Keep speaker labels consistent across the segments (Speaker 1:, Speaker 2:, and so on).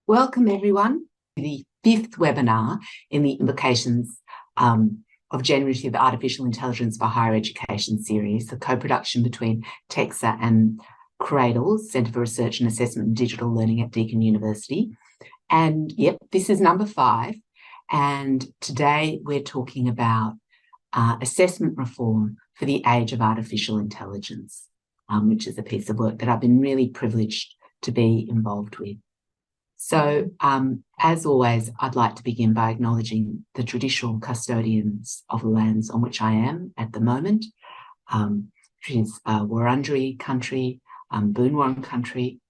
Speaker 1: Welcome everyone to the fifth webinar in the Implications of Generative Artificial Intelligence for Higher Education series, the co-production between TEQSA and CRADLE, Centre for Research and Assessment in Digital Learning at Deakin University. And yep, this is number 5. And today we're talking about assessment reform for the age of artificial intelligence, which is a piece of work that I've been really privileged to be involved with. So, as always, I'd like to begin by acknowledging the traditional custodians of the lands on which I am at the moment, which is Wurundjeri country, Boon Wurrung country,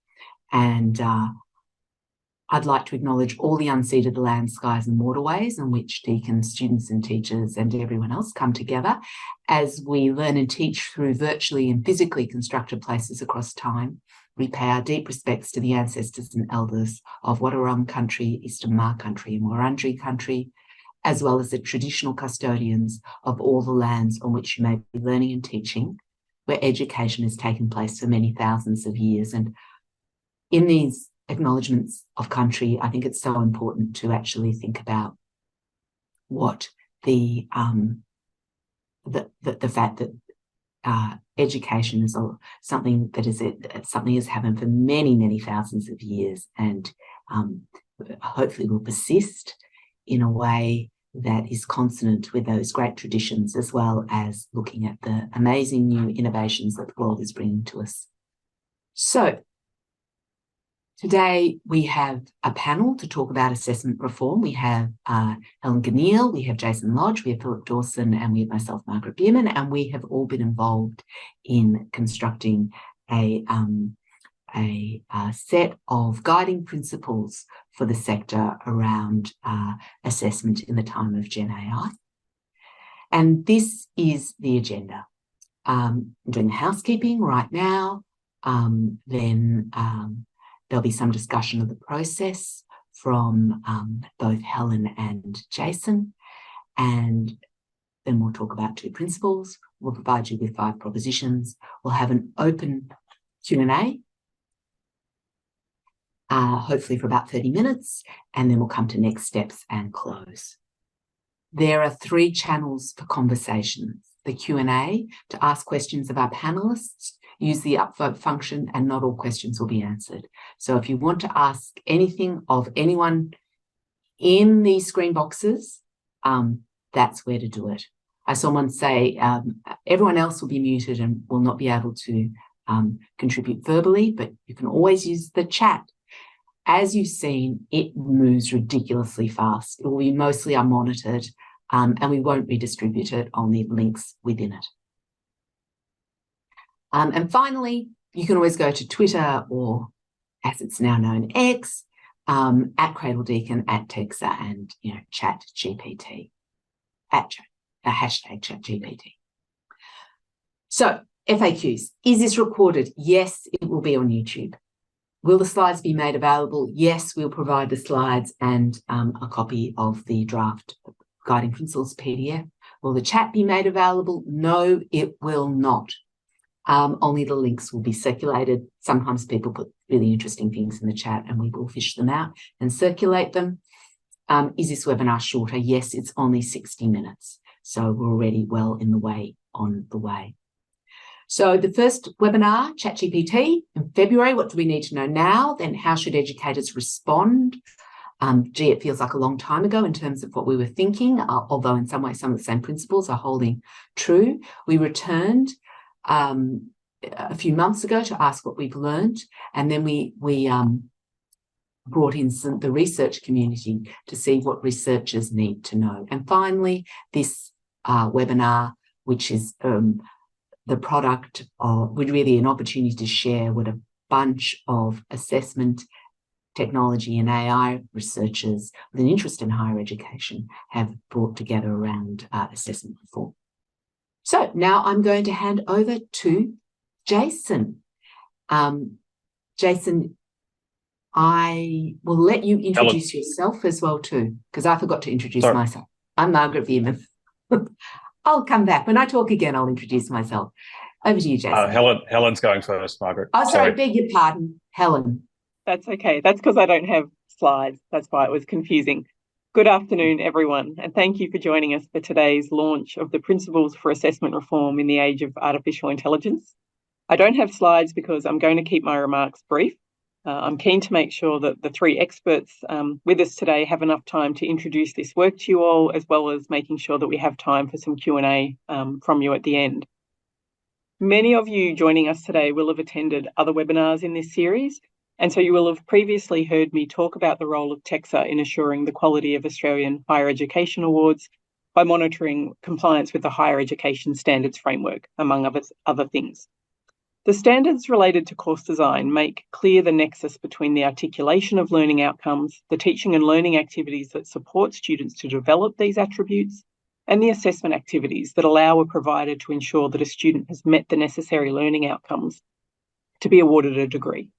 Speaker 1: and I'd like to acknowledge all the unceded land, skies and waterways in which Deakin students and teachers and everyone else come together as we learn and teach through virtually and physically constructed places across time. We pay our deep respects to the ancestors and elders of Wadawurrung country, Eastern Ma country and Wurundjeri country, as well as the traditional custodians of all the lands on which you may be learning and teaching, where education has taken place for many thousands of years. And in these acknowledgements of country, I think it's so important to actually think about what the fact that education is something that has happened for many, many thousands of years, and hopefully will persist in a way that is consonant with those great traditions, as well as looking at the amazing new innovations that the world is bringing to us. So today we have a panel to talk about assessment reform. We have Helen Ganneal, we have Jason Lodge, we have Philip Dawson, and we have myself, Margaret Bierman, and we have all been involved in constructing a set of guiding principles for the sector around assessment in the time of GenAI. And this is the agenda. I'm doing housekeeping right now, then there'll be some discussion of the process from both Helen and Jason, and then we'll talk about 2 principles. We'll provide you with 5 propositions. We'll have an open Q&A, hopefully for about 30 minutes, and then we'll come to next steps and close. There are 3 channels for conversations: the Q&A to ask questions of our panelists. Use the upvote function and not all questions will be answered. So if you want to ask anything of anyone in these screen boxes, that's where to do it. I saw someone say everyone else will be muted and will not be able to contribute verbally, but you can always use the chat. As you've seen, it moves ridiculously fast. It will be mostly unmonitored, and we won't redistribute it. I'll need links within it. And finally, you can always go to Twitter, or as it's now known, X, at Cradle Deakin, at TEQSA, and ChatGPT, at hashtag ChatGPT. So FAQs: is this recorded? Yes, it will be on YouTube. Will the slides be made available? Yes, we'll provide the slides and a copy of the draft Guiding Principles PDF. Will the chat be made available? No, it will not. Only the links will be circulated. Sometimes people put really interesting things in the chat and we will fish them out and circulate them. Is this webinar shorter? Yes, it's only 60 minutes. So we're already well on the way. So the first webinar, ChatGPT, in February. What do we need to know now? Then how should educators respond? Gee, it feels like a long time ago in terms of what we were thinking, although in some ways some of the same principles are holding true. We returned a few months ago to ask what we've learned, and then we brought in the research community to see what researchers need to know. And finally, this webinar, which is the product of, really an opportunity to share what a bunch of assessment, technology and AI researchers with an interest in higher education have brought together around assessment reform. So now I'm going to hand over to Jason. Jason, I will let you introduce yourself as well too, because I forgot to introduce myself. I'm Margaret Bierman. I'll come back. When I talk again, I'll introduce myself. Over to you, Jason.
Speaker 2: Helen's going first, Margaret.
Speaker 1: Oh, sorry, beg your pardon, Helen.
Speaker 3: That's okay. That's because I don't have
Speaker 2: slides. That's why it was confusing. Good afternoon, everyone, and thank you for joining us for today's launch of the Principles for Assessment Reform in the Age of Artificial Intelligence. I don't have slides because I'm going to keep my remarks brief. I'm keen to make sure that the three experts with us today have enough time to introduce this work to you all, as well as making sure that we have time for some Q&A from you at the end. Many of you joining us today will have attended other webinars in this series, and so you will have previously heard me talk about the role of TEQSA in assuring the quality of Australian higher education awards by monitoring compliance with the Higher Education Standards Framework, among other things. The standards related to course design make clear the nexus between the articulation of learning outcomes, the teaching and learning activities that support students to develop these attributes, and the assessment activities that allow a provider to ensure that a student has met the necessary learning outcomes to be awarded a degree.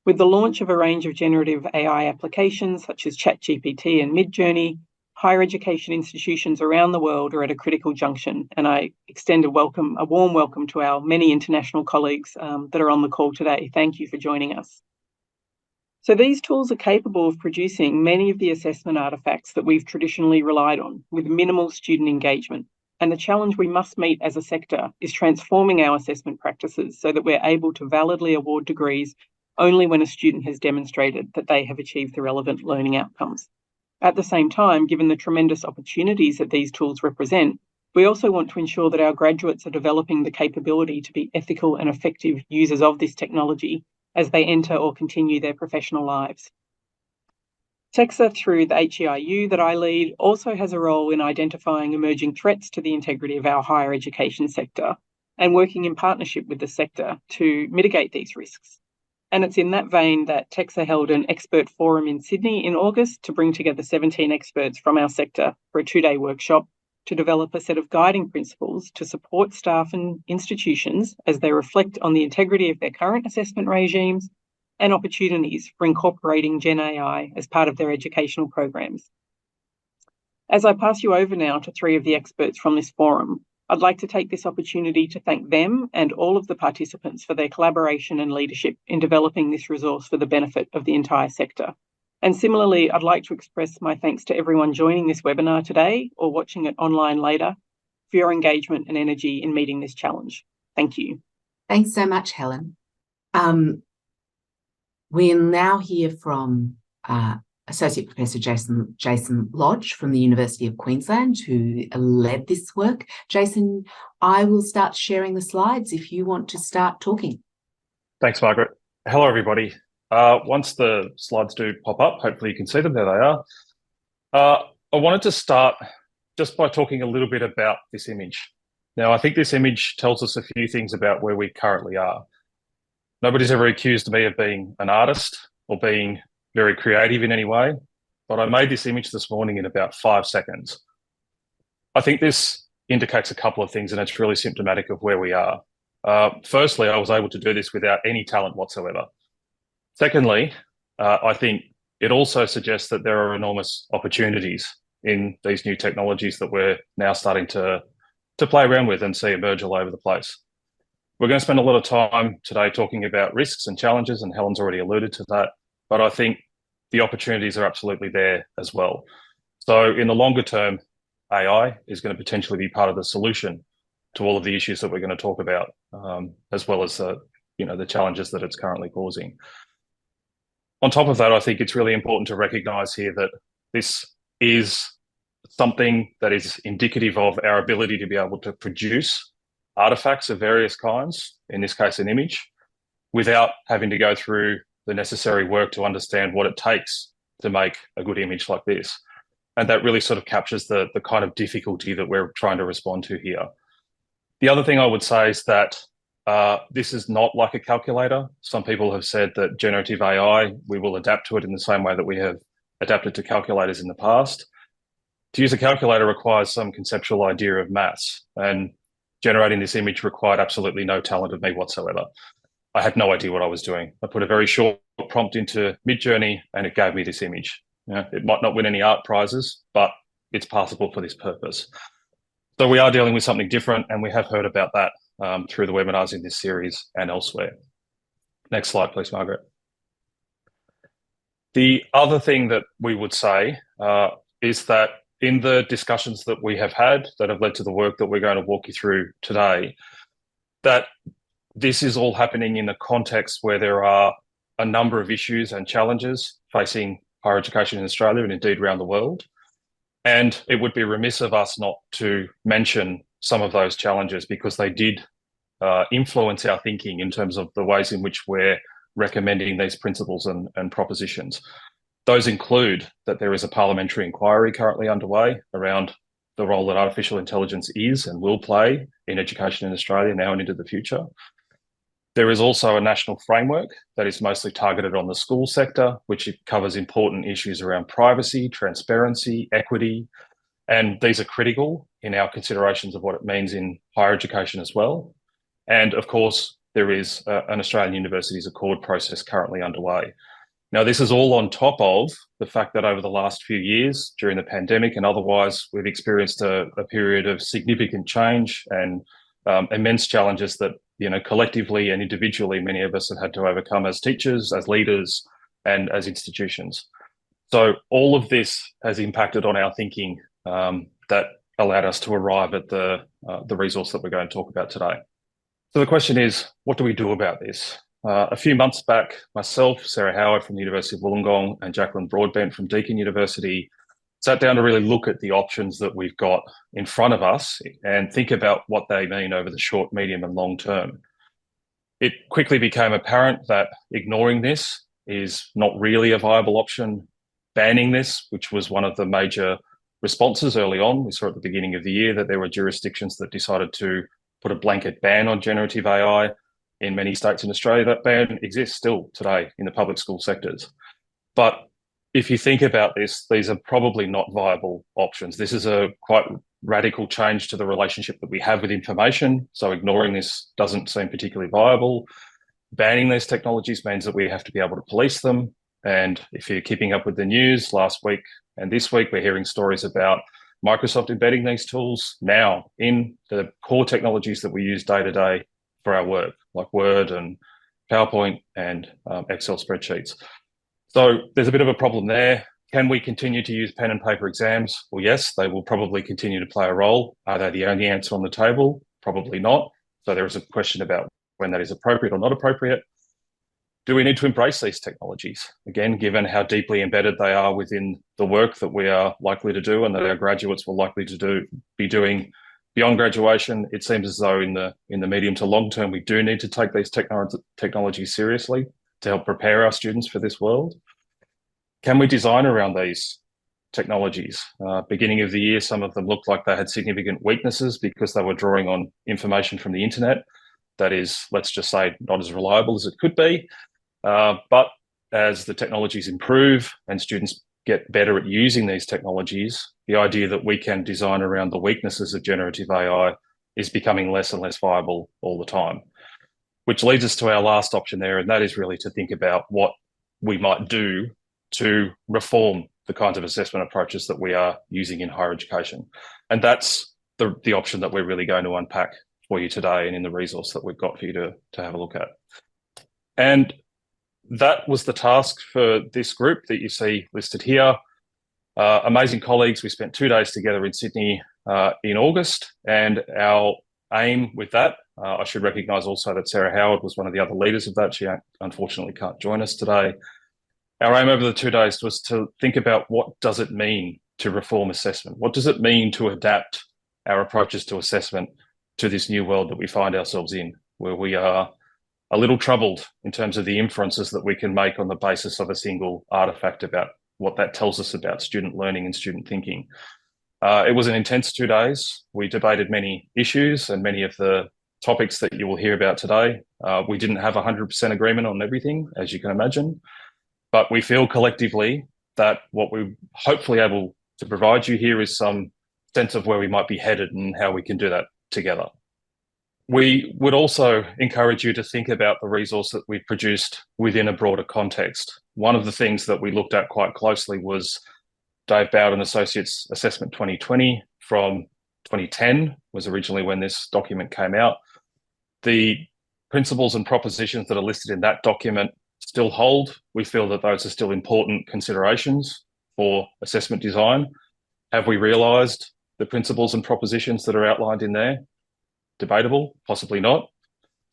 Speaker 2: With the launch of a range of generative AI applications such as ChatGPT and Midjourney, higher education institutions around the world are at a critical junction, and I extend a warm welcome to our many international colleagues that are on the call today. Thank you for joining us. So these tools are capable of producing many of the assessment artefacts that we've traditionally relied on with minimal student engagement. And the challenge we must meet as a sector is transforming our assessment practices so that we're able to validly award degrees only when a student has demonstrated that they have achieved the relevant learning outcomes. At the same time, given the tremendous opportunities that these tools represent, we also want to ensure that our graduates are developing the capability to be ethical and effective users of this technology as they enter or continue their professional lives. TEQSA, through the HEIU that I lead, also has a role in identifying emerging threats to the integrity of our higher education sector and working in partnership with the sector to mitigate these risks. And it's in that vein that TEQSA held an expert forum in Sydney in August to bring together 17 experts from our sector for a 2-day workshop to develop a set of guiding principles to support staff and institutions as they reflect on the integrity of their current assessment regimes and opportunities for incorporating genAI as part of their educational programs. As I pass you over now to 3 of the experts from this forum, I'd like to take this opportunity to thank them and all of the participants for their collaboration and leadership in developing this resource for the benefit of the entire sector. And similarly, I'd like to express my thanks to everyone joining this webinar today or watching it online later for your engagement and energy in meeting this challenge. Thank you.
Speaker 1: Thanks so much, Helen. We'll now hear from Associate Professor Jason Lodge from the University of Queensland, who led this work. Jason, I will start sharing the slides if you want to start talking.
Speaker 3: Thanks, Margaret. Hello, everybody. Once the slides do pop up, hopefully you can see them. There they are. I wanted to start just by talking a little bit about this image. Now, I think this image tells us a few things about where we currently are. Nobody's ever accused me of being an artist or being very creative in any way, but I made this image this morning in about 5 seconds. I think this indicates a couple of things, and it's really symptomatic of where we are. Firstly, I was able to do this without any talent whatsoever. Secondly, I think it also suggests that there are enormous opportunities in these new technologies that we're now starting to play around with and see emerge all over the place. We're going to spend a lot of time today talking about risks and challenges, and Helen's already alluded to that. But I think the opportunities are absolutely there as well. So in the longer term, AI is going to potentially be part of the solution to all of the issues that we're going to talk about, as well as the challenges that it's currently causing. On top of that, I think it's really important to recognise here that this is something that is indicative of our ability to be able to produce artefacts of various kinds, in this case an image, without having to go through the necessary work to understand what it takes to make a good image like this. And that really sort of captures the kind of difficulty that we're trying to respond to here. The other thing I would say is that this is not like a calculator. Some people have said that generative AI, we will adapt to it in the same way that we have adapted to calculators in the past. To use a calculator requires some conceptual idea of maths, and generating this image required absolutely no talent of me whatsoever. I had no idea what I was doing. I put a very short prompt into Midjourney and it gave me this image. It might not win any art prizes, but it's passable for this purpose. So we are dealing with something different, and we have heard about that through the webinars in this series and elsewhere. Next slide, please, Margaret. The other thing that we would say is that in the discussions that we have had that have led to the work that we're going to walk you through today, that this is all happening in a context where there are a number of issues and challenges facing higher education in Australia and indeed around the world. And it would be remiss of us not to mention some of those challenges, because they did influence our thinking in terms of the ways in which we're recommending these principles and propositions. Those include that there is a parliamentary inquiry currently underway around the role that artificial intelligence is and will play in education in Australia now and into the future. There is also a national framework that is mostly targeted on the school sector, which covers important issues around privacy, transparency, equity, and these are critical in our considerations of what it means in higher education as well. And of course, there is an Australian Universities Accord process currently underway. Now, this is all on top of the fact that over the last few years, during the pandemic and otherwise, we've experienced a period of significant change and immense challenges that, collectively and individually, many of us have had to overcome as teachers, as leaders, and as institutions. So all of this has impacted on our thinking that allowed us to arrive at the resource that we're going to talk about today. So the question is, what do we do about this? A few months back, myself, Sarah Howard from the University of Wollongong, and Jacqueline Broadbent from Deakin University sat down to really look at the options that we've got in front of us and think about what they mean over the short, medium, and long term. It quickly became apparent that ignoring this is not really a viable option. Banning this, which was one of the major responses early on, we saw at the beginning of the year that there were jurisdictions that decided to put a blanket ban on generative AI in many states in Australia. That ban exists still today in the public school sectors. But if you think about this, these are probably not viable options. This is a quite radical change to the relationship that we have with information. So ignoring this doesn't seem particularly viable. Banning these technologies means that we have to be able to police them. And if you're keeping up with the news, last week and this week, we're hearing stories about Microsoft embedding these tools now in the core technologies that we use day to day for our work, like Word and PowerPoint and Excel spreadsheets. So there's a bit of a problem there. Can we continue to use pen and paper exams? Well, yes, they will probably continue to play a role. Are they the only answer on the table? Probably not. So there is a question about when that is appropriate or not appropriate. Do we need to embrace these technologies? Again, given how deeply embedded they are within the work that we are likely to do and that our graduates will likely to be doing beyond graduation, it seems as though in the medium to long term, we do need to take these technologies seriously to help prepare our students for this world. Can we design around these technologies? Beginning of the year, some of them looked like they had significant weaknesses because they were drawing on information from the internet that is, let's just say, not as reliable as it could be. But as the technologies improve and students get better at using these technologies, the idea that we can design around the weaknesses of generative AI is becoming less and less viable all the time, which leads us to our last option there, and that is really to think about what we might do to reform the kinds of assessment approaches that we are using in higher education. And that's the option that we're really going to unpack for you today and in the resource that we've got for you to have a look at. And that was the task for this group that you see listed here. Amazing colleagues. We spent 2 days together in Sydney in August, and our aim with that, I should recognise also that Sarah Howard was one of the other leaders of that. She unfortunately can't join us today. Our aim over the 2 days was to think about what does it mean to reform assessment? What does it mean to adapt our approaches to assessment to this new world that we find ourselves in, where we are a little troubled in terms of the inferences that we can make on the basis of a single artifact about what that tells us about student learning and student thinking. It was an intense 2 days. We debated many issues and many of the topics that you will hear about today. We didn't have 100% agreement on everything, as you can imagine, but we feel collectively that what we're hopefully able to provide you here is some sense of where we might be headed and how we can do that together. We would also encourage you to think about the resource that we've produced within a broader context. One of the things that we looked at quite closely was Dave Bowden Associates Assessment 2020 from 2010 was originally when this document came out. The principles and propositions that are listed in that document still hold. We feel that those are still important considerations for assessment design. Have we realised the principles and propositions that are outlined in there? Debatable, possibly not.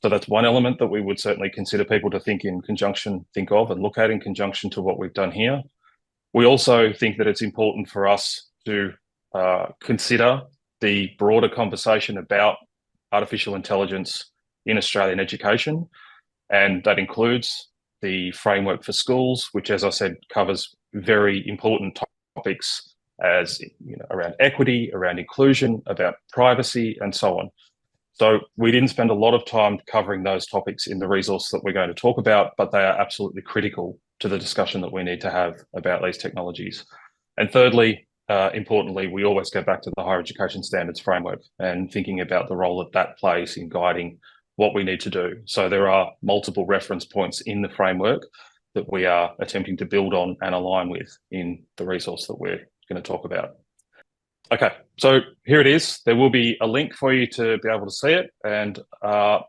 Speaker 3: So that's one element that we would certainly consider people to think of and look at in conjunction to what we've done here. We also think that it's important for us to consider the broader conversation about artificial intelligence in Australian education, and that includes the framework for schools, which, as I said, covers very important topics as around equity, around inclusion, about privacy, and so on. So we didn't spend a lot of time covering those topics in the resource that we're going to talk about, but they are absolutely critical to the discussion that we need to have about these technologies. And thirdly, importantly, we always go back to the higher education standards framework and thinking about the role that plays in guiding what we need to do. So there are multiple reference points in the framework that we are attempting to build on and align with in the resource that we're going to talk about. Okay, so here it is. There will be a link for you to be able to see it, and a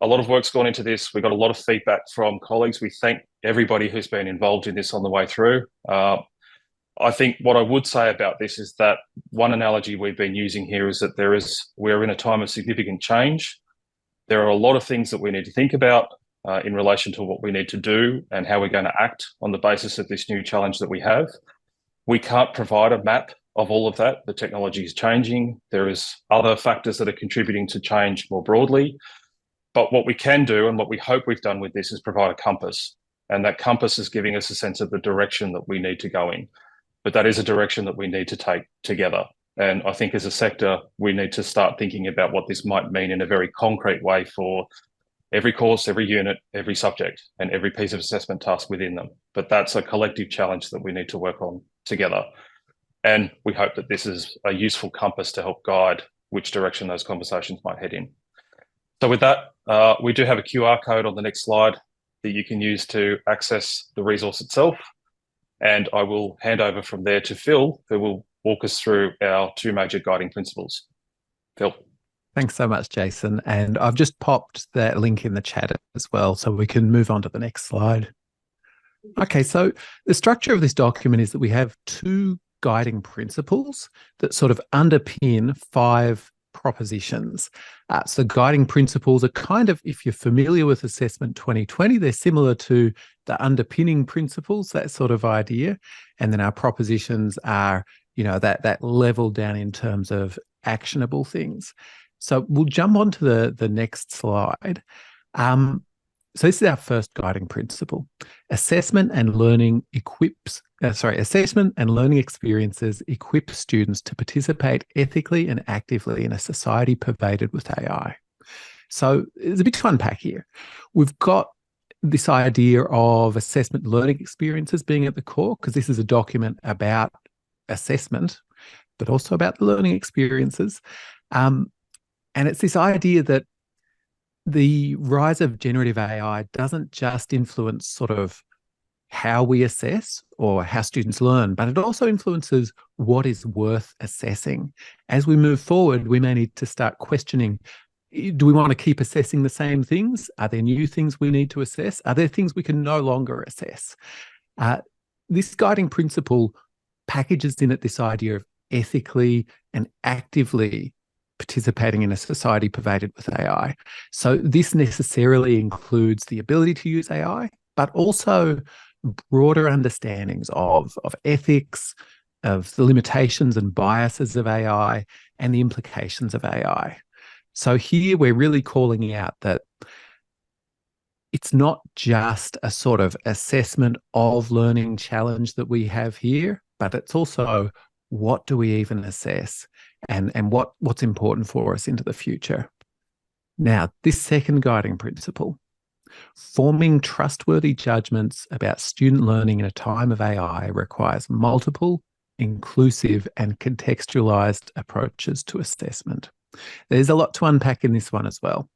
Speaker 3: lot of work's gone into this. We got a lot of feedback from colleagues. We thank everybody who's been involved in this on the way through. I think what I would say about this is that one analogy we've been using here is that we're in a time of significant change. There are a lot of things that we need to think about in relation to what we need to do and how we're going to act on the basis of this new challenge that we have. We can't provide a map of all of that. The technology is changing. There is other factors that are contributing to change more broadly. But what we can do, and what we hope we've done with this, is provide a compass. And that compass is giving us a sense of the direction that we need to go in. But that is a direction that we need to take together. And I think as a sector, we need to start thinking about what this might mean in a very concrete way for every course, every unit, every subject, and every piece of assessment task within them. But that's a collective challenge that we need to work on together. And we hope that this is a useful compass to help guide which direction those conversations might head in. So with that, we do have a QR code on the next slide that you can use to access the resource itself. And I will hand over from there to Phil, who will walk us through our two major guiding principles. Phil.
Speaker 4: Thanks so much, Jason. And I've just popped that link in the chat as well, so we can move on to the next slide. Okay, so the structure of this document is that we have two guiding principles that sort of underpin 5 propositions. So guiding principles are kind of, if you're familiar with Assessment 2020, they're similar to the underpinning principles, that sort of idea. And then our propositions are, that level down in terms of actionable things. So we'll jump on to the next slide. So this is our first guiding principle. Assessment and learning experiences equip students to participate ethically and actively in a society pervaded with AI. So there's a bit to unpack here. We've got this idea of assessment learning experiences being at the core, because this is a document about assessment, but also about the learning experiences. And it's this idea that the rise of generative AI doesn't just influence sort of how we assess or how students learn, but it also influences what is worth assessing. As we move forward, we may need to start questioning, do we want to keep assessing the same things? Are there new things we need to assess? Are there things we can no longer assess? This guiding principle packages in it this idea of ethically and actively participating in a society pervaded with AI. So this necessarily includes the ability to use AI, but also broader understandings of ethics, of the limitations and biases of AI, and the implications of AI. So here we're really calling out that it's not just a sort of assessment of learning challenge that we have here, but it's also what do we even assess and what's important for us into the future. Now, this second guiding principle, forming trustworthy judgments about student learning in a time of AI requires multiple, inclusive, and contextualized approaches to assessment. There's a lot to unpack in this one as well.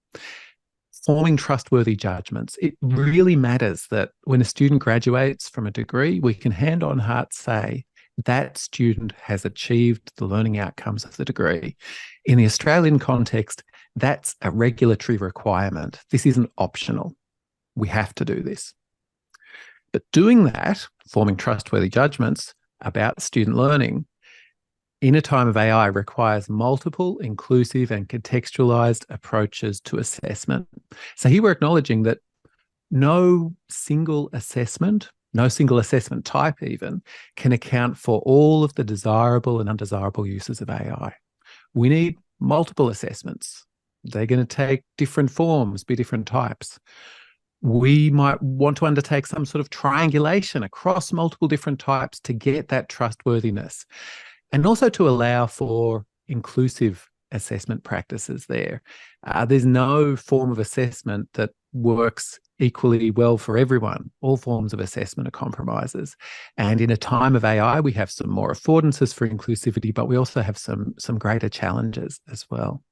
Speaker 4: Forming trustworthy judgments. It really matters that when a student graduates from a degree, we can hand on heart say, that student has achieved the learning outcomes of the degree. In the Australian context, that's a regulatory requirement. This isn't optional. We have to do this. But doing that, forming trustworthy judgments about student learning in a time of AI requires multiple, inclusive, and contextualized approaches to assessment. So here we're acknowledging that no single assessment type even, can account for all of the desirable and undesirable uses of AI. We need multiple assessments. They're going to take different forms, be different types. We might want to undertake some sort of triangulation across multiple different types to get that trustworthiness, and also to allow for inclusive assessment practices there. There's no form of assessment that works equally well for everyone. All forms of assessment are compromises. And in a time of AI, we have some more affordances for inclusivity, but we also have some greater challenges as well.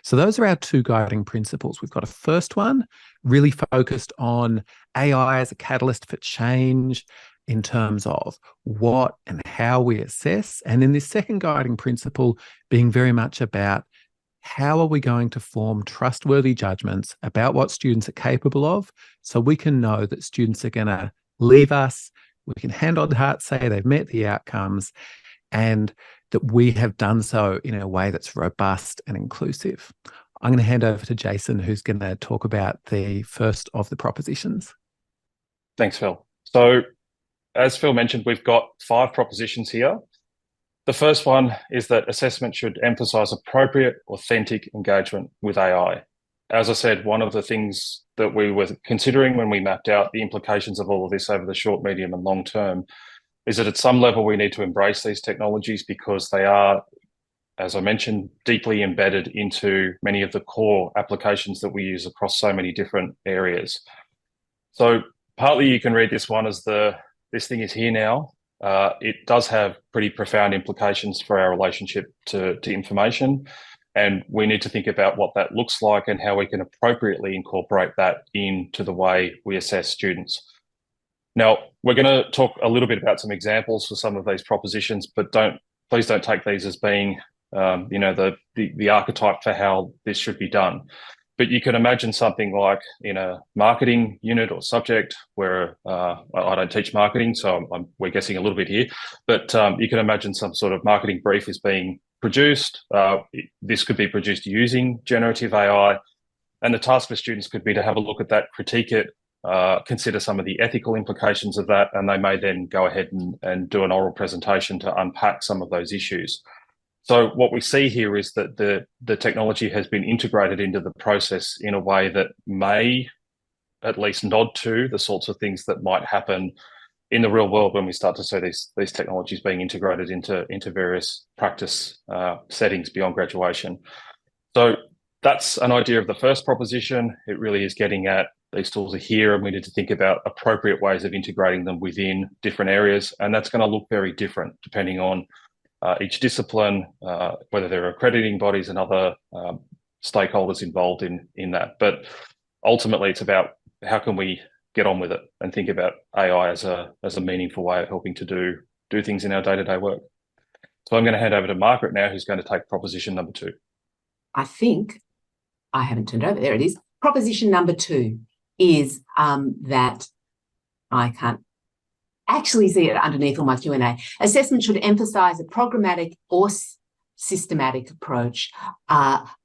Speaker 4: So those are our two guiding principles. We've got a first one really focused on AI as a catalyst for change in terms of what and how we assess. And then this second guiding principle being very much about how are we going to form trustworthy judgments about what students are capable of, so we can know that students are going to leave us, we can hand on heart say they've met the outcomes, and that we have done so in a way that's robust and inclusive. I'm going to hand over to Jason, who's going to talk about the first of the propositions.
Speaker 3: Thanks, Phil. So as Phil mentioned, we've got 5 propositions here. The first one is that assessment should emphasize appropriate, authentic engagement with AI. As I said, one of the things that we were considering when we mapped out the implications of all of this over the short, medium, and long term is that at some level we need to embrace these technologies because they are, as I mentioned, deeply embedded into many of the core applications that we use across so many different areas. So partly you can read this one as this thing is here now. It does have pretty profound implications for our relationship to information, and we need to think about what that looks like and how we can appropriately incorporate that into the way we assess students. Now, we're going to talk a little bit about some examples for some of these propositions, but please don't take these as being the archetype for how this should be done. But you can imagine something like in a marketing unit or subject where I don't teach marketing, so we're guessing a little bit here, but you can imagine some sort of marketing brief is being produced. This could be produced using generative AI, and the task for students could be to have a look at that, critique it, consider some of the ethical implications of that, and they may then go ahead and do an oral presentation to unpack some of those issues. So what we see here is that the technology has been integrated into the process in a way that may at least nod to the sorts of things that might happen in the real world when we start to see these technologies being integrated into various practice settings beyond graduation. So that's an idea of the first proposition. It really is getting at these tools are here and we need to think about appropriate ways of integrating them within different areas. And that's going to look very different depending on each discipline, whether there are accrediting bodies and other stakeholders involved in that. But ultimately, it's about how can we get on with it and think about AI as a meaningful way of helping to do things in our day-to-day work. So I'm going to hand over to Margaret now, who's going to take proposition number 2.
Speaker 1: I think I haven't turned over. There it is. Proposition number 2 is that I can't actually see it underneath all my Q&A. Assessment should emphasise a programmatic or systematic approach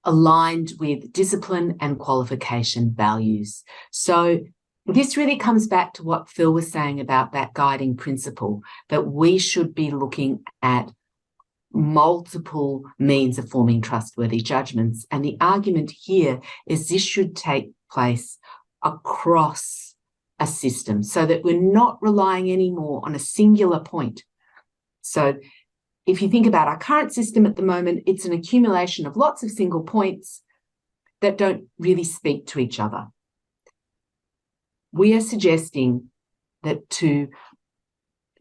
Speaker 1: aligned with discipline and qualification values. So this really comes back to what Phil was saying about that guiding principle, that we should be looking at multiple means of forming trustworthy judgments. And the argument here is this should take place across a system so that we're not relying anymore on a singular point. So if you think about our current system at the moment, it's an accumulation of lots of single points that don't really speak to each other. We are suggesting that to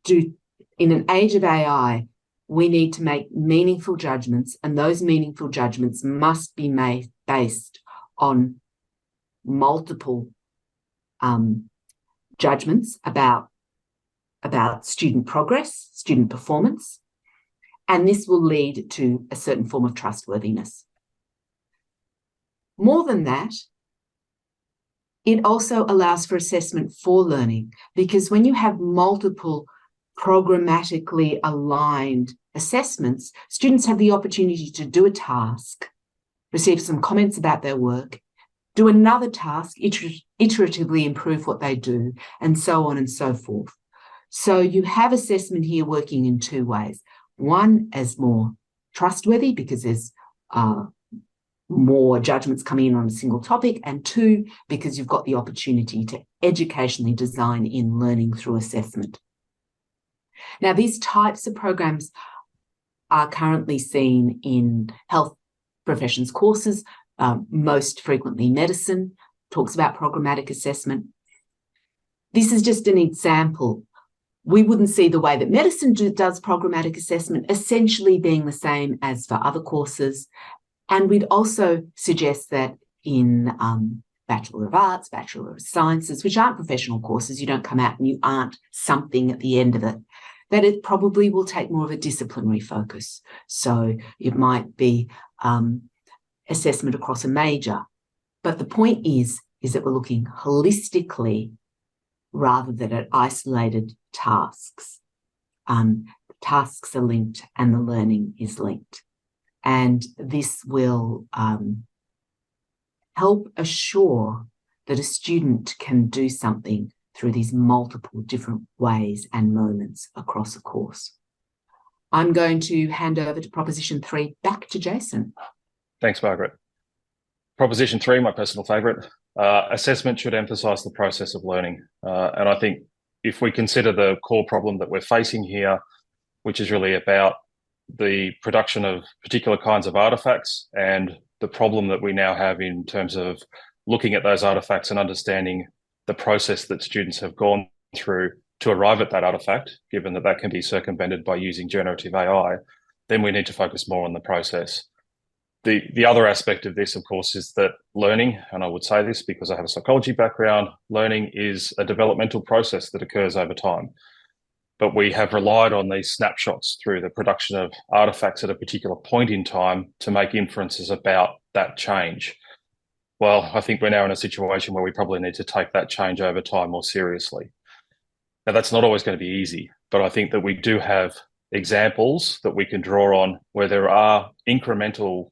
Speaker 1: do, in an age of AI, we need to make meaningful judgments, and those meaningful judgments must be made based on multiple judgments about student progress, student performance, and this will lead to a certain form of trustworthiness. More than that, It also allows for assessment for learning, because when you have multiple programmatically aligned assessments, students have the opportunity to do a task, receive some comments about their work, do another task, iteratively improve what they do, and so on and so forth. So you have assessment here working in two ways. One, as more trustworthy, because there's more judgments coming in on a single topic, and two, because you've got the opportunity to educationally design in learning through assessment. Now, these types of programs are currently seen in health professions courses, most frequently medicine, talks about programmatic assessment. This is just an example. We wouldn't see the way that medicine does programmatic assessment essentially being the same as for other courses. And we'd also suggest that in Bachelor of Arts, Bachelor of Sciences, which aren't professional courses, you don't come out and you aren't something at the end of it, that it probably will take more of a disciplinary focus. So it might be assessment across a major. But the point is that we're looking holistically rather than at isolated tasks. Tasks are linked and the learning is linked. And this will help assure that a student can do something through these multiple different ways and moments across a course. I'm going to hand over to Proposition 3 back to Jason.
Speaker 3: Thanks, Margaret. Proposition 3, my personal favourite. Assessment should emphasise the process of learning. And I think if we consider the core problem that we're facing here, which is really about the production of particular kinds of artifacts and the problem that we now have in terms of looking at those artifacts and understanding the process that students have gone through to arrive at that artifact, given that that can be circumvented by using generative AI, then we need to focus more on the process. The other aspect of this, of course, is that learning, and I would say this because I have a psychology background, learning is a developmental process that occurs over time. But we have relied on these snapshots through the production of artifacts at a particular point in time to make inferences about that change. Well, I think we're now in a situation where we probably need to take that change over time more seriously. Now, that's not always going to be easy, but I think that we do have examples that we can draw on where there are incremental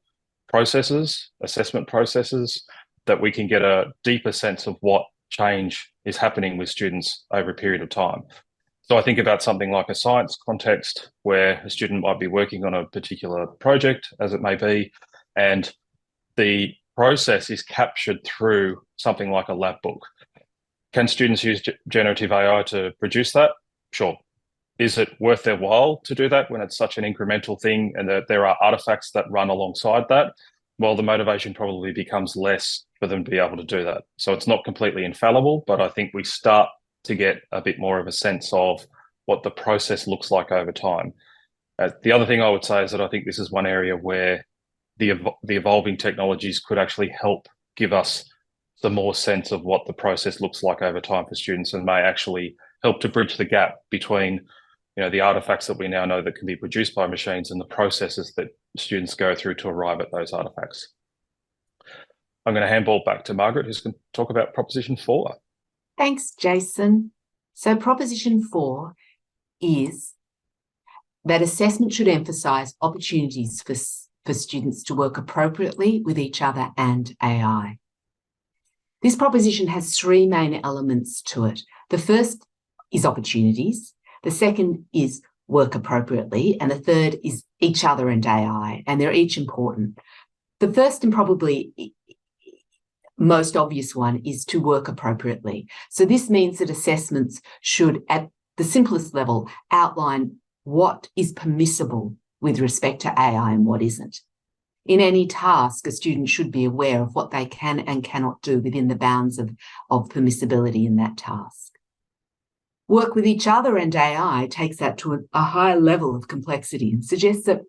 Speaker 3: processes, assessment processes, that we can get a deeper sense of what change is happening with students over a period of time. So I think about something like a science context where a student might be working on a particular project, as it may be, and the process is captured through something like a lab book. Can students use generative AI to produce that? Sure. Is it worth their while to do that when it's such an incremental thing and that there are artifacts that run alongside that? Well, the motivation probably becomes less for them to be able to do that. So it's not completely infallible, but I think we start to get a bit more of a sense of what the process looks like over time. The other thing I would say is that I think this is one area where the evolving technologies could actually help give us the more sense of what the process looks like over time for students and may actually help to bridge the gap between the artifacts that we now know that can be produced by machines and the processes that students go through to arrive at those artifacts. I'm going to handball back to Margaret, who's going to talk about Proposition 4.
Speaker 1: Thanks, Jason. So Proposition 4 is that assessment should emphasise opportunities for students to work appropriately with each other and AI. This proposition has three main elements to it. The first is opportunities. The second is work appropriately. And the third is each other and AI. And they're each important. The first and probably most obvious one is to work appropriately. So this means that assessments should, at the simplest level, outline what is permissible with respect to AI and what isn't. In any task, a student should be aware of what they can and cannot do within the bounds of permissibility in that task. Work with each other and AI takes that to a higher level of complexity and suggests that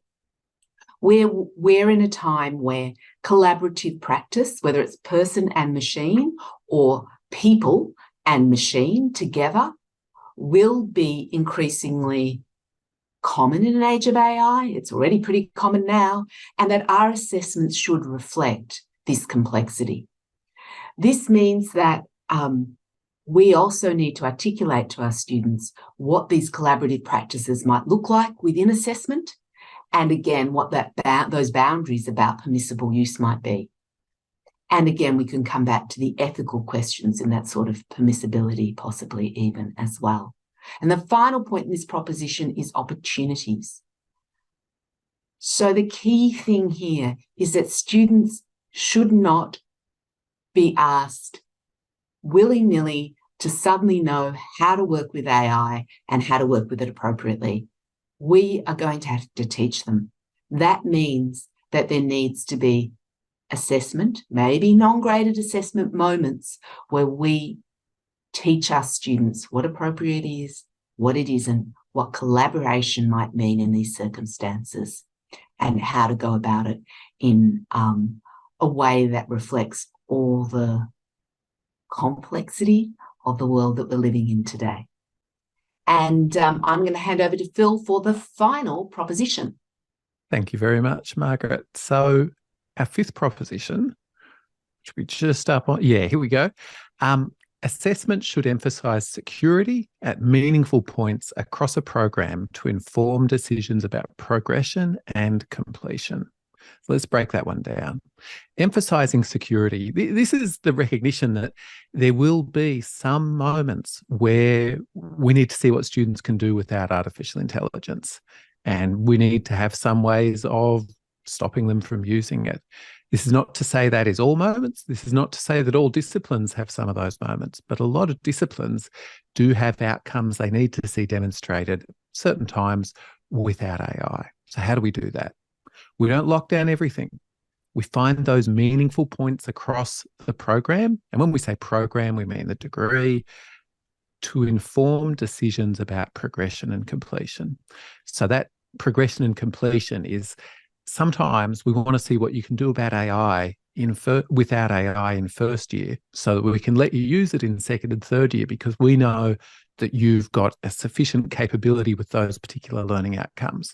Speaker 1: we're in a time where collaborative practice, whether it's person and machine or people and machine together, will be increasingly common in an age of AI. It's already pretty common now, and that our assessments should reflect this complexity. This means that we also need to articulate to our students what these collaborative practices might look like within assessment, and again, what those boundaries about permissible use might be. And again, we can come back to the ethical questions in that sort of permissibility, possibly even as well. And the final point in this proposition is opportunities. So the key thing here is that students should not be asked willy-nilly to suddenly know how to work with AI and how to work with it appropriately. We are going to have to teach them. That means that there needs to be assessment, maybe non-graded assessment moments where we teach our students what appropriate is, what it isn't, what collaboration might mean in these circumstances, and how to go about it in a way that reflects all the complexity of the world that we're living in today. And I'm going to hand over to Phil for the final proposition.
Speaker 4: Thank you very much, Margaret. So our fifth proposition, which we just up on, here we go. Assessment should emphasize security at meaningful points across a program to inform decisions about progression and completion. So let's break that one down. Emphasizing security. This is the recognition that there will be some moments where we need to see what students can do without artificial intelligence. And we need to have some ways of stopping them from using it. This is not to say that is all moments. This is not to say that all disciplines have some of those moments, but a lot of disciplines do have outcomes they need to see demonstrated certain times without AI. So how do we do that? We don't lock down everything. We find those meaningful points across the program. And when we say program, we mean the degree, to inform decisions about progression and completion. So that progression and completion is sometimes we want to see what you can do about AI without AI in first year, so that we can let you use it in second and third year, because we know that you've got a sufficient capability with those particular learning outcomes.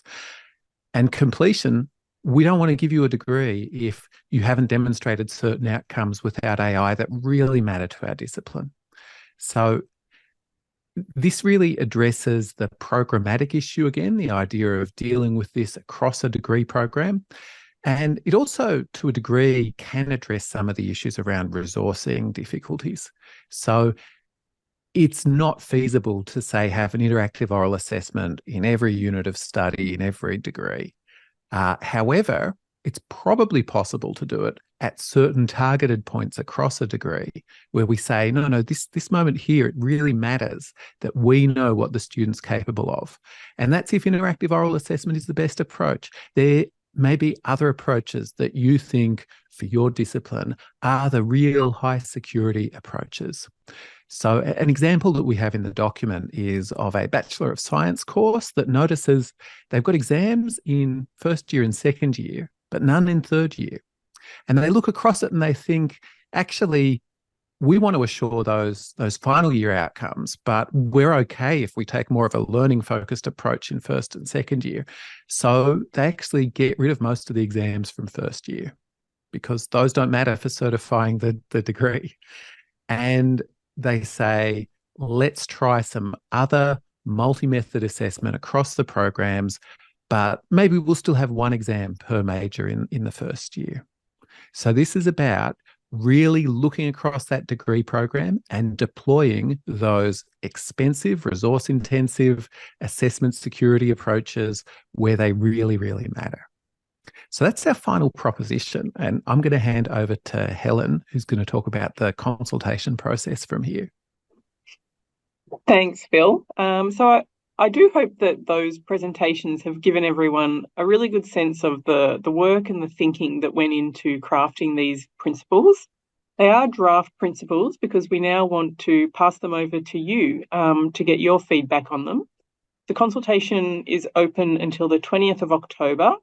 Speaker 4: And completion, we don't want to give you a degree if you haven't demonstrated certain outcomes without AI that really matter to our discipline. So this really addresses the programmatic issue again, the idea of dealing with this across a degree program. And it also, to a degree, can address some of the issues around resourcing difficulties. So it's not feasible to, say, have an interactive oral assessment in every unit of study in every degree. However, it's probably possible to do it at certain targeted points across a degree where we say, no, this moment here, it really matters that we know what the student's capable of. And that's if interactive oral assessment is the best approach. There may be other approaches that you think for your discipline are the real high security approaches. So an example that we have in the document is of a Bachelor of Science course that notices they've got exams in first year and second year, but none in third year. And they look across it and they think, actually, we want to assure those final year outcomes, but we're okay if we take more of a learning focused approach in first and second year. So they actually get rid of most of the exams from first year because those don't matter for certifying the degree. And they say, let's try some other multi-method assessment across the programs, but maybe we'll still have one exam per major in the first year. So this is about really looking across that degree program and deploying those expensive, resource-intensive assessment security approaches where they really, really matter. So that's our final proposition. And I'm going to hand over to Helen, who's going to talk about the consultation process from here.
Speaker 2: Thanks, Phil. So I do hope that those presentations have given everyone a really good sense of the work and the thinking that went into crafting these principles. They are draft principles because we now want to pass them over to you to get your feedback on them. The consultation is open until the 20th of October.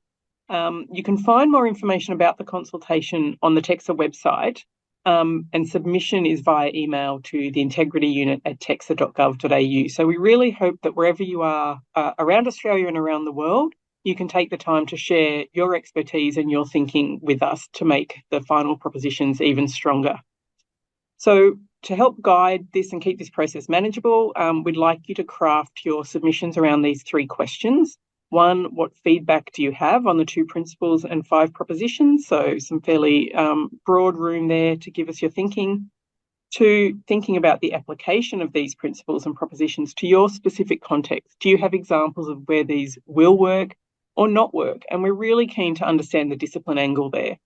Speaker 2: You can find more information about the consultation on the TEQSA website, and submission is via email to the integrity unit at teqsa.gov.au. So we really hope that wherever you are around Australia and around the world, you can take the time to share your expertise and your thinking with us to make the final propositions even stronger. So to help guide this and keep this process manageable, we'd like you to craft your submissions around these 3 questions. 1, what feedback do you have on the 2 principles and 5 propositions? So some fairly broad room there to give us your thinking. 2, thinking about the application of these principles and propositions to your specific context. Do you have examples of where these will work or not work? And we're really keen to understand the discipline angle there,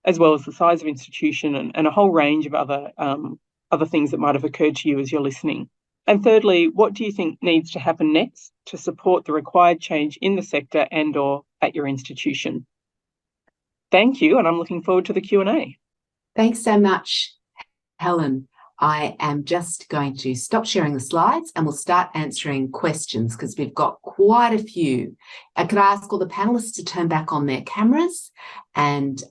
Speaker 2: as well as the size of institution and a whole range of other things that might have occurred to you as you're listening. And thirdly, what do you think needs to happen next to support the required change in the sector and/or at your institution? Thank you, and I'm looking forward to the Q&A.
Speaker 1: Thanks so much, Helen. I am just going to stop sharing the slides and we'll start answering questions because we've got quite a few. Could I ask all the panelists to turn back on their cameras and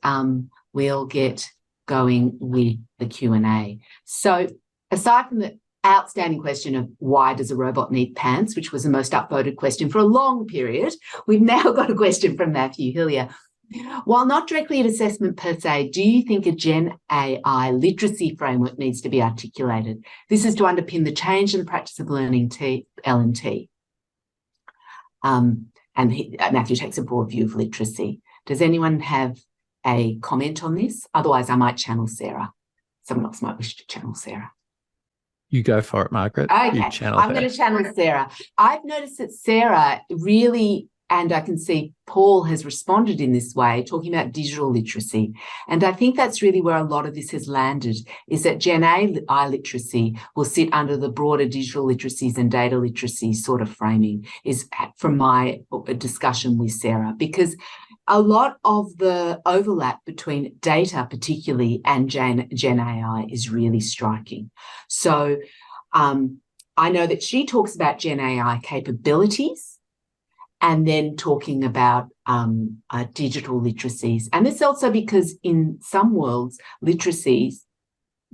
Speaker 1: we'll get going with the Q&A. So aside from the outstanding question of why does a robot need pants, which was the most upvoted question for a long period, we've now got a question from Matthew Hillier. While not directly an assessment per se, do you think a GenAI literacy framework needs to be articulated? This is to underpin the change in the practice of learning L&T. Matthew takes a broad view of literacy. Does anyone have a comment on this? Otherwise, I might channel Sarah. Someone else might wish to channel Sarah.
Speaker 4: You go for it, Margaret.
Speaker 1: Okay,
Speaker 4: You channel
Speaker 1: I'm
Speaker 4: her.
Speaker 1: going to channel Sarah. I've noticed that Sarah really, and I can see Paul has responded in this way, talking about digital literacy. And I think that's really where a lot of this has landed, is that GenAI literacy will sit under the broader digital literacies and data literacy sort of framing, is from my discussion with Sarah, because a lot of the overlap between data particularly and GenAI is really striking. So I know that she talks about GenAI capabilities and then talking about digital literacies. And it's also because in some worlds, literacies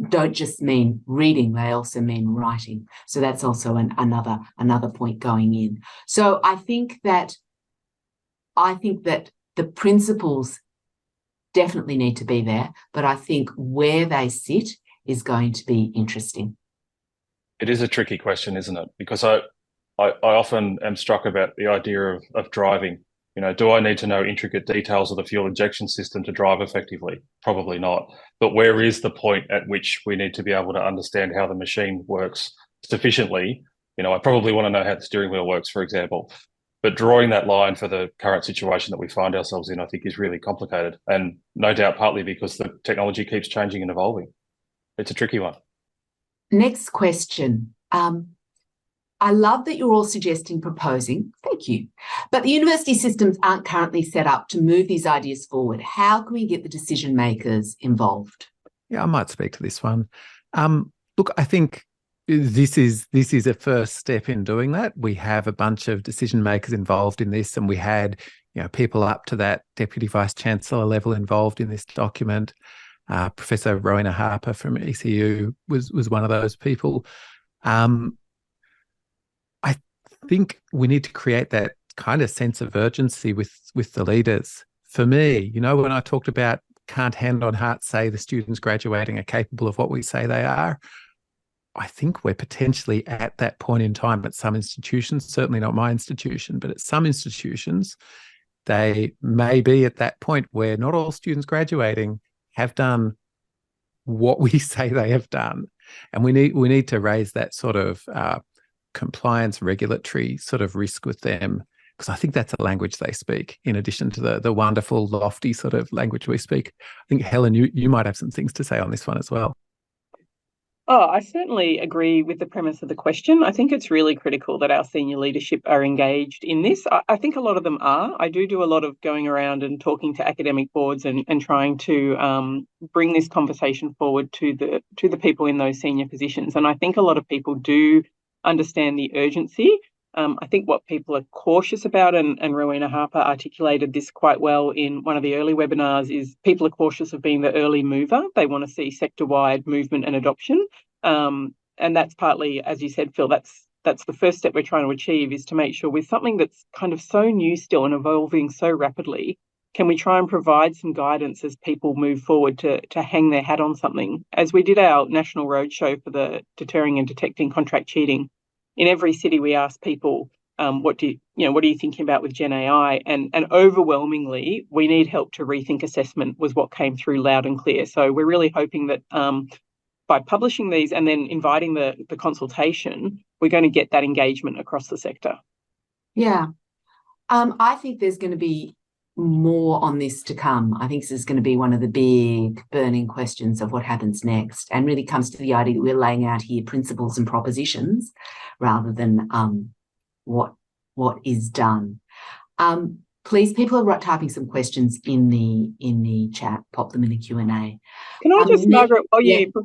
Speaker 1: don't just mean reading, they also mean writing. So that's also another point going in. So I think that the principles definitely need to be there, but I think where they sit is going to be interesting.
Speaker 3: It is a tricky question, isn't it? Because I often am struck about the idea of driving. You know, do I need to know intricate details of the fuel injection system to drive effectively? Probably not. But where is the point at which we need to be able to understand how the machine works sufficiently? You know, I probably want to know how the steering wheel works, for example. But drawing that line for the current situation that we find ourselves in, I think, is really complicated. And no doubt partly because the technology keeps changing and evolving. It's a tricky one.
Speaker 1: Next question. I love that you're all proposing, thank you, but the university systems aren't currently set up to move these ideas forward. How can we get the decision makers involved?
Speaker 4: Yeah, I might speak to this one. Look, I think this is a first step in doing that. We have a bunch of decision makers involved in this, and we had, you know, people up to that Deputy Vice Chancellor level involved in this document. Professor Rowena Harper from ECU was one of those people. I think we need to create that kind of sense of urgency with the leaders. For me, you know, when I talked about can't hand on heart say the students graduating are capable of what we say they are, I think we're potentially at that point in time at some institutions, certainly not my institution, but at some institutions, they may be at that point where not all students graduating have done what we say they have done. And we need to raise that sort of compliance regulatory sort of risk with them, because I think that's a language they speak in addition to the wonderful lofty sort of language we speak. I think, Helen, you might have some things to say on this one as well.
Speaker 2: Oh, I certainly agree with the premise of the question. I think it's really critical that our senior leadership are engaged in this. I think a lot of them are. I do a lot of going around and talking to academic boards and trying to bring this conversation forward to the people in those senior positions. And I think a lot of people do understand the urgency. I think what people are cautious about, and Rowena Harper articulated this quite well in one of the early webinars, is people are cautious of being the early mover. They want to see sector-wide movement and adoption. And that's partly, as you said, Phil, that's the first step we're trying to achieve, is to make sure with something that's kind of so new still and evolving so rapidly, can we try and provide some guidance as people move forward to hang their hat on something? As we did our national roadshow for the Deterring and Detecting Contract Cheating, in every city we asked people, what are you thinking about with GenAI? And overwhelmingly, we need help to rethink assessment was what came through loud and clear. So we're really hoping that by publishing these and then inviting the consultation, we're going to get that engagement across the sector.
Speaker 1: Yeah. I think there's going to be more on this to come. I think this is going to be one of the big burning questions of what happens next, and really comes to the idea that we're laying out here principles and propositions rather than what is done. Please, people are typing some questions in the chat. Pop them in the Q&A.
Speaker 2: Can I just, Margaret,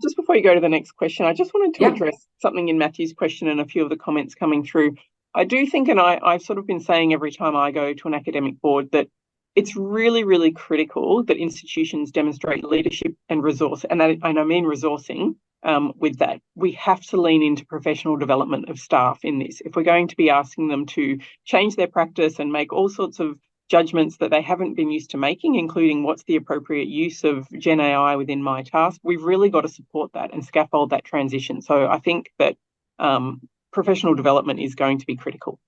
Speaker 2: just before you go to the next question, I just wanted to address something in Matthew's question and a few of the comments coming through. I do think, and I've sort of been saying every time I go to an academic board, that it's really, really critical that institutions demonstrate leadership and resource, and I mean resourcing. With that, we have to lean into professional development of staff in this. If we're going to be asking them to change their practice and make all sorts of judgments that they haven't been used to making, including what's the appropriate use of GenAI within my task, we've really got to support that and scaffold that transition. So I think that professional development is going to be critical.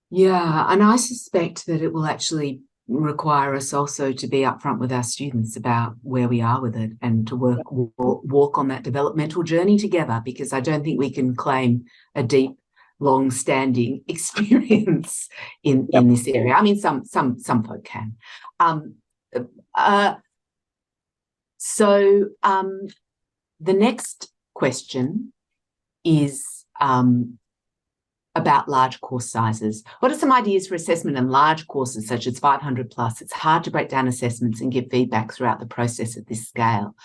Speaker 1: Yeah, and I suspect that it will actually require us also to be upfront with our students about where we are with it and to walk on that developmental journey together, because I don't think we can claim a deep, long-standing experience in this area. I mean, some folk can. So the next question is about large course sizes. What are some ideas for assessment in large courses such as 500 plus? It's hard to break down assessments and give feedback throughout the process at this scale.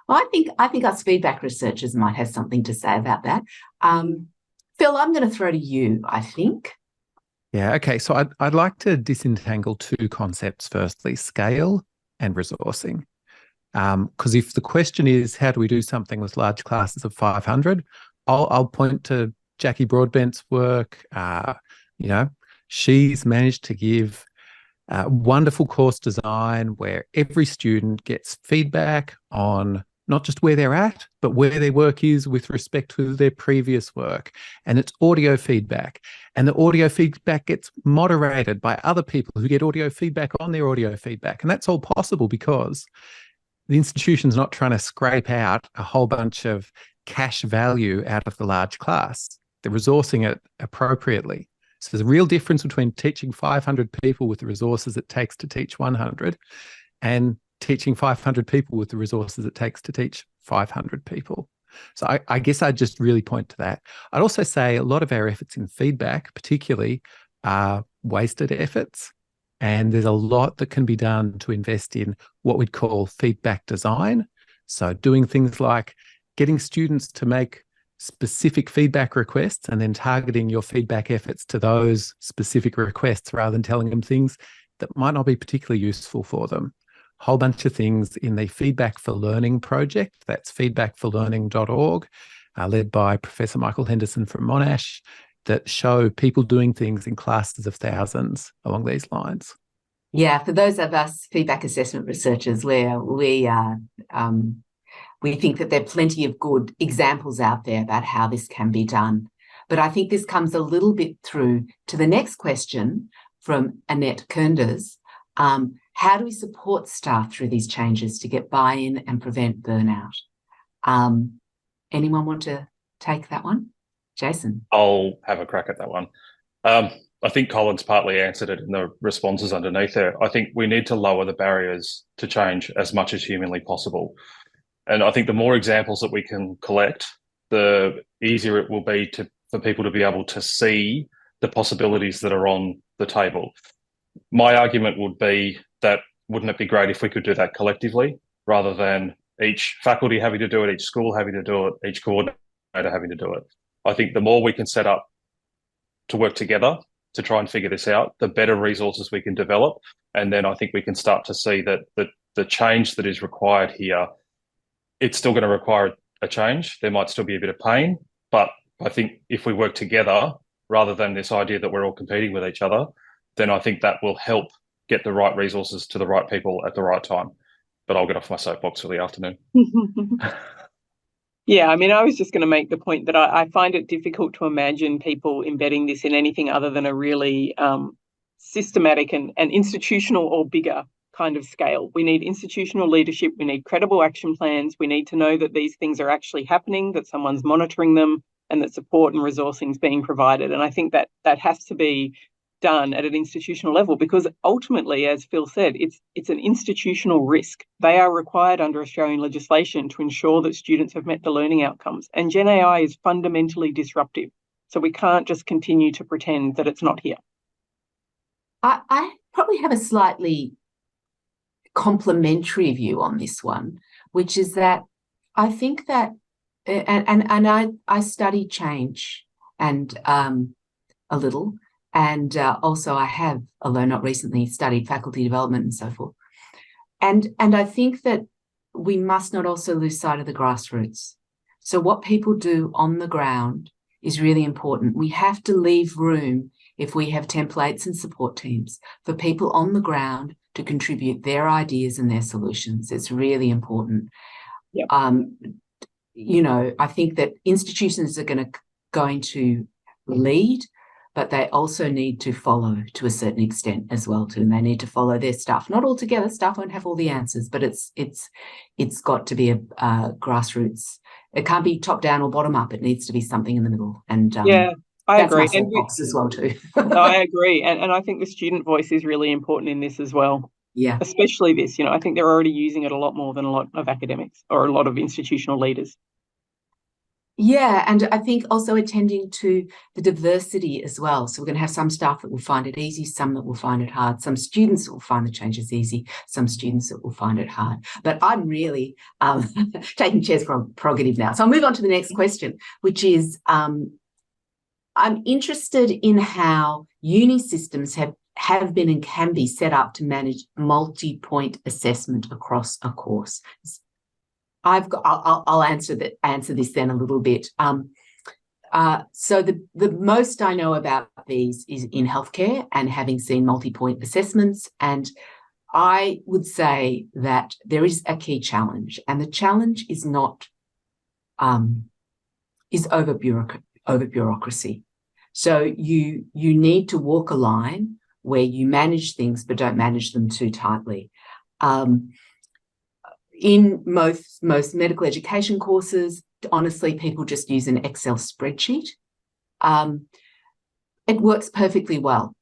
Speaker 1: Well, I think us feedback researchers might have something to say about that. Phil, I'm going to throw to you, I think.
Speaker 4: Yeah, okay. So I'd like to disentangle two concepts. Firstly, scale and resourcing. Because if the question is, how do we do something with large classes of 500, I'll point to Jackie Broadbent's work. She's managed to give wonderful course design where every student gets feedback on not just where they're at, but where their work is with respect to their previous work. And it's audio feedback. And the audio feedback gets moderated by other people who get audio feedback on their audio feedback. And that's all possible because the institution's not trying to scrape out a whole bunch of cash value out of the large class. They're resourcing it appropriately. So there's a real difference between teaching 500 people with the resources it takes to teach 100 and teaching 500 people with the resources it takes to teach 500 people. So I guess I'd just really point to that. I'd also say a lot of our efforts in feedback, particularly, are wasted efforts. And there's a lot that can be done to invest in what we'd call feedback design. So doing things like getting students to make specific feedback requests and then targeting your feedback efforts to those specific requests rather than telling them things that might not be particularly useful for them. A whole bunch of things in the Feedback for Learning project, that's feedbackforlearning.org, led by Professor Michael Henderson from Monash, that show people doing things in classes of thousands along these lines.
Speaker 1: Yeah, for those of us feedback assessment researchers, where we think that there are plenty of good examples out there about how this can be done. But I think this comes a little bit through to the next question from Annette Kunders. How do we support staff through these changes to get buy-in and prevent burnout? Anyone want to take that one? Jason?
Speaker 3: I'll have a crack at that one. I think Colin's partly answered it in the responses underneath there. I think we need to lower the barriers to change as much as humanly possible. And I think the more examples that we can collect, the easier it will be for people to be able to see the possibilities that are on the table. My argument would be that wouldn't it be great if we could do that collectively rather than each faculty having to do it, each school having to do it, each coordinator having to do it. I think the more we can set up to work together to try and figure this out, the better resources we can develop. And then I think we can start to see that the change that is required here, it's still going to require a change. There might still be a bit of pain, but I think if we work together rather than this idea that we're all competing with each other, then I think that will help get the right resources to the right people at the right time. But I'll get off my soapbox for the afternoon.
Speaker 2: Yeah, I mean, I was just going to make the point that I find it difficult to imagine people embedding this in anything other than a really systematic and institutional or bigger kind of scale. We need institutional leadership. We need credible action plans. We need to know that these things are actually happening, that someone's monitoring them, and that support and resourcing is being provided. And I think that has to be done at an institutional level, because ultimately, as Phil said, it's an institutional risk. They are required under Australian legislation to ensure that students have met the learning outcomes. And GenAI is fundamentally disruptive. So we can't just continue to pretend that it's not here.
Speaker 1: I probably have a slightly complementary view on this one, which is that I think that, and I study change and a little. And also I have, although not recently, studied faculty development and so forth. And I think that we must not also lose sight of the grassroots. So what people do on the ground is really important. We have to leave room, if we have templates and support teams, for people on the ground to contribute their ideas and their solutions. It's really important.
Speaker 2: Yep.
Speaker 1: I think that institutions are going to lead, but they also need to follow to a certain extent as well too. And they need to follow their staff. Not all together, staff won't have all the answers, but it's got to be a grassroots. It can't be top down or bottom up. It needs to be something in the middle. And
Speaker 2: yeah, I agree.
Speaker 1: That's my soapbox as well too.
Speaker 2: No, I agree. And I think the student voice is really important in this as well.
Speaker 1: Yeah.
Speaker 2: Especially this, I think they're already using it a lot more than a lot of academics or a lot of institutional leaders.
Speaker 1: Yeah, and I think also attending to the diversity as well. So we're going to have some staff that will find it easy, some that will find it hard, some students that will find the changes easy, some students that will find it hard. But I'm really taking chair's prerogative now. So I'll move on to the next question, which is I'm interested in how uni systems have been and can be set up to manage multi-point assessment across a course. I'll answer this then a little bit. So the most I know about these is in healthcare and having seen multi-point assessments. And I would say that there is a key challenge, and the challenge is not over bureaucracy. So you need to walk a line where you manage things but don't manage them too tightly. In most medical education courses, honestly, people just use an Excel spreadsheet. It works perfectly well.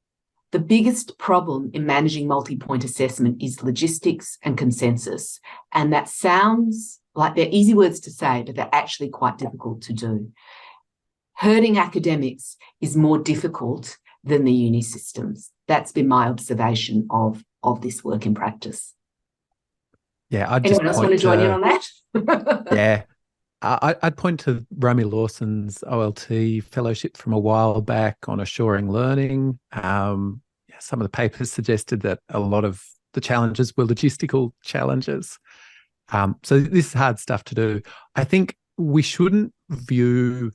Speaker 1: The biggest problem in managing multi-point assessment is logistics and consensus. And that sounds like they're easy words to say, but they're actually quite difficult to do. Herding academics is more difficult than the uni systems. That's been my observation of this work in practice.
Speaker 4: Yeah,
Speaker 1: anyone else want to join in on that?
Speaker 4: Yeah, I'd point to Romy Lawson's OLT fellowship from a while back on assuring learning. Some of the papers suggested that a lot of the challenges were logistical challenges. So this is hard stuff to do. I think we shouldn't view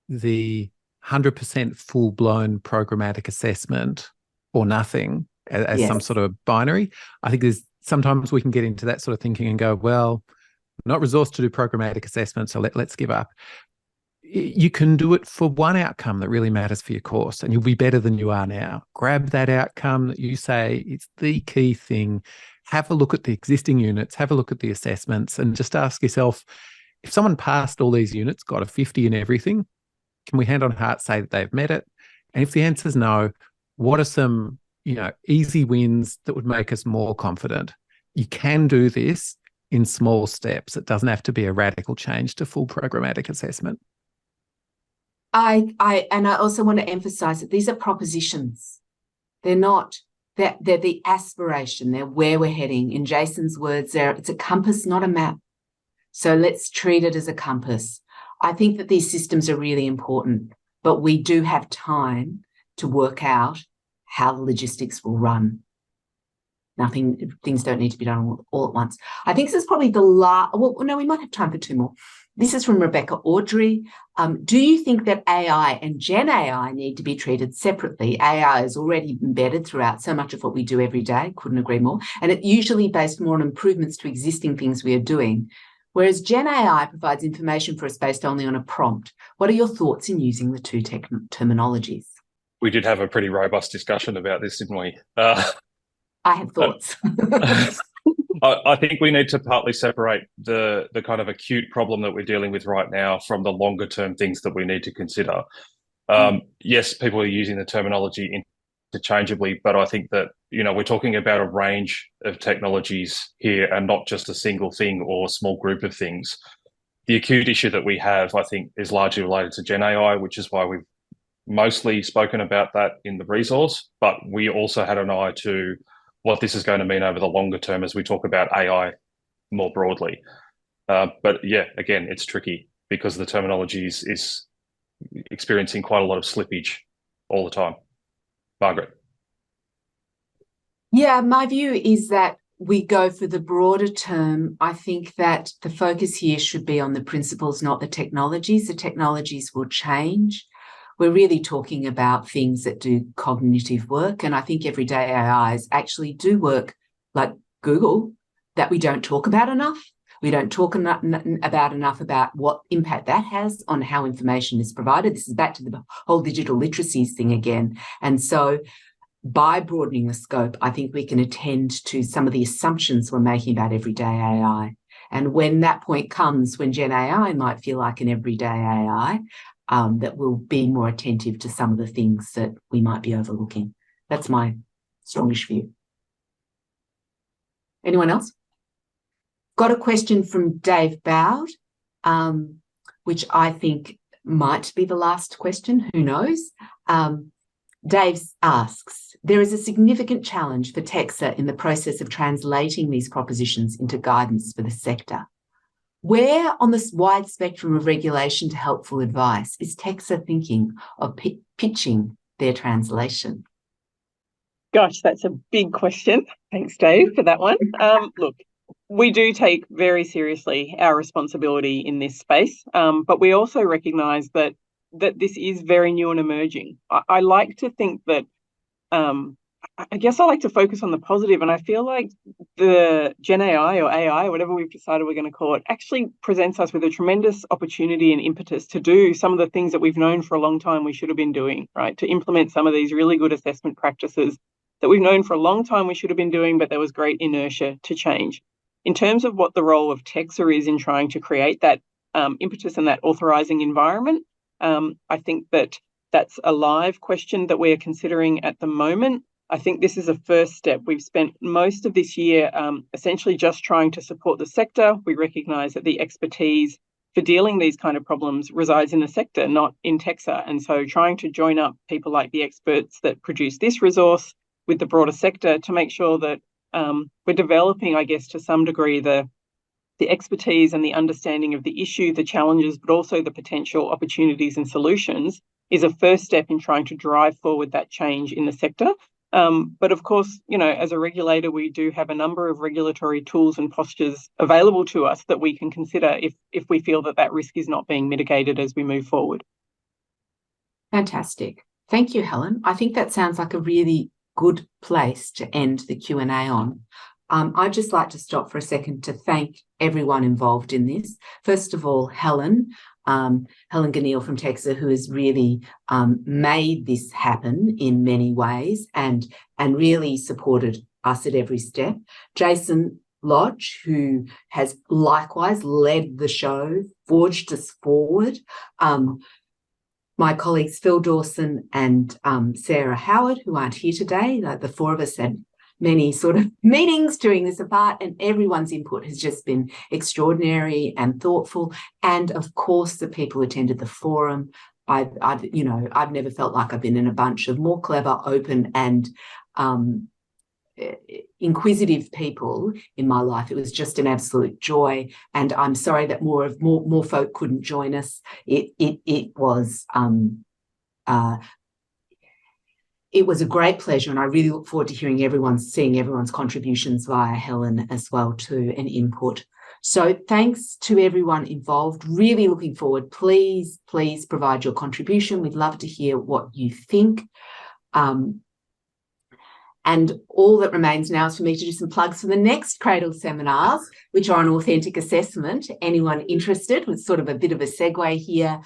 Speaker 4: the 100% full-blown programmatic assessment or nothing as some sort of binary. I think sometimes we can get into that sort of thinking and go, well, not resourced to do programmatic assessment, so let's give up. You can do it for one outcome that really matters for your course, and you'll be better than you are now. Grab that outcome that you say it's the key thing. Have a look at the existing units, have a look at the assessments, and just ask yourself, if someone passed all these units, got a 50 in everything, can we hand on heart say that they've met it? And if the answer is no, what are some easy wins that would make us more confident? You can do this in small steps. It doesn't have to be a radical change to full programmatic assessment.
Speaker 1: I also want to emphasize that these are propositions. They're not, they're the aspiration. They're where we're heading. In Jason's words, it's a compass, not a map. So let's treat it as a compass. I think that these systems are really important, but we do have time to work out how the logistics will run. Things don't need to be done all at once. I think this is probably the last, we might have time for two more. This is from Rebecca Audrey. Do you think that AI and GenAI need to be treated separately? AI is already embedded throughout so much of what we do every day. Couldn't agree more. And it's usually based more on improvements to existing things we are doing. Whereas GenAI provides information for us based only on a prompt. What are your thoughts in using the two terminologies?
Speaker 3: We did have a pretty robust discussion about this, didn't we?
Speaker 1: I have thoughts.
Speaker 3: I think we need to partly separate the kind of acute problem that we're dealing with right now from the longer term things that we need to consider. Yes, people are using the terminology interchangeably, but I think that, you know, we're talking about a range of technologies here and not just a single thing or a small group of things. The acute issue that we have, I think, is largely related to GenAI, which is why we've mostly spoken about that in the resource, but we also had an eye to what this is going to mean over the longer term as we talk about AI more broadly. But yeah, again, it's tricky because the terminology is experiencing quite a lot of slippage all the time. Margaret.
Speaker 1: Yeah, my view is that we go for the broader term. I think that the focus here should be on the principles, not the technologies. The technologies will change. We're really talking about things that do cognitive work. And I think everyday AIs actually do work like Google that we don't talk about enough. We don't talk enough about what impact that has on how information is provided. This is back to the whole digital literacies thing again. And so by broadening the scope, I think we can attend to some of the assumptions we're making about everyday AI. And when that point comes, when GenAI might feel like an everyday AI, that will be more attentive to some of the things that we might be overlooking. That's my strongish view. Anyone else? Got a question from Dave Bowd, which I think might be the last question. Who knows? Dave asks, there is a significant challenge for TEQSA in the process of translating these propositions into guidance for the sector. Where on this wide spectrum of regulation to helpful advice is TEQSA thinking of pitching their translation?
Speaker 2: Gosh, that's a big question. Thanks, Dave, for that one. Look, we do take very seriously our responsibility in this space, but we also recognise that this is very new and emerging. I like to think that, I guess I like to focus on the positive, and I feel like the GenAI or AI, whatever we've decided we're going to call it, actually presents us with a tremendous opportunity and impetus to do some of the things that we've known for a long time we should have been doing, right? To implement some of these really good assessment practices that we've known for a long time we should have been doing, but there was great inertia to change. In terms of what the role of TEQSA is in trying to create that impetus and that authorising environment, I think that that's a live question that we're considering at the moment. I think this is a first step. We've spent most of this year essentially just trying to support the sector. We recognise that the expertise for dealing these kind of problems resides in the sector, not in TEQSA. And so trying to join up people like the experts that produce this resource with the broader sector to make sure that we're developing, I guess, to some degree, the expertise and the understanding of the issue, the challenges, but also the potential opportunities and solutions is a first step in trying to drive forward that change in the sector. But of course, you know, as a regulator, we do have a number of regulatory tools and postures available to us that we can consider if we feel that risk is not being mitigated as we move forward.
Speaker 1: Fantastic. Thank you, Helen. I think that sounds like a really good place to end the Q&A on. I'd just like to stop for a second to thank everyone involved in this. First of all, Helen Ganil from TEQSA, who has really made this happen in many ways and really supported us at every step. Jason Lodge, who has likewise led the show, forged us forward. My colleagues Phil Dawson and Sarah Howard, who aren't here today. The four of us had many sort of meetings during this apart, and everyone's input has just been extraordinary and thoughtful. And of course, the people who attended the forum. I've never felt like I've been in a bunch of more clever, open, and inquisitive people in my life. It was just an absolute joy, and I'm sorry that more folk couldn't join us. It was a great pleasure, and I really look forward to seeing everyone's contributions via Helen as well too, and input. So thanks to everyone involved. Really looking forward. Please provide your contribution. We'd love to hear what you think. And all that remains now is for me to do some plugs for the next CRADLE seminars, which are on authentic assessment. Anyone interested, with sort of a bit of a segue here.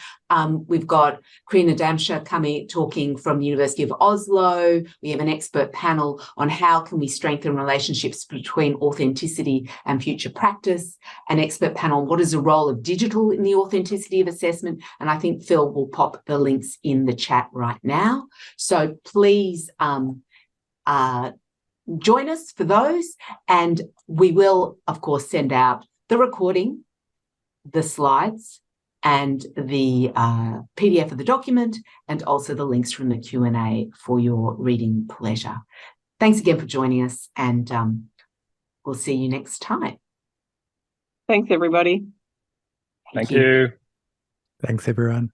Speaker 1: We've got Karina Damsha talking from the University of Oslo. We have an expert panel on how can we strengthen relationships between authenticity and future practice. An expert panel on what is the role of digital in the authenticity of assessment. And I think Phil will pop the links in the chat right now. So please, join us for those, and we will, of course, send out the recording, the slides, and the PDF of the document, and also the links from the Q&A for your reading pleasure. Thanks again for joining us, and we'll see you next time.
Speaker 2: Thanks, everybody.
Speaker 3: Thank you.
Speaker 4: Thanks, everyone.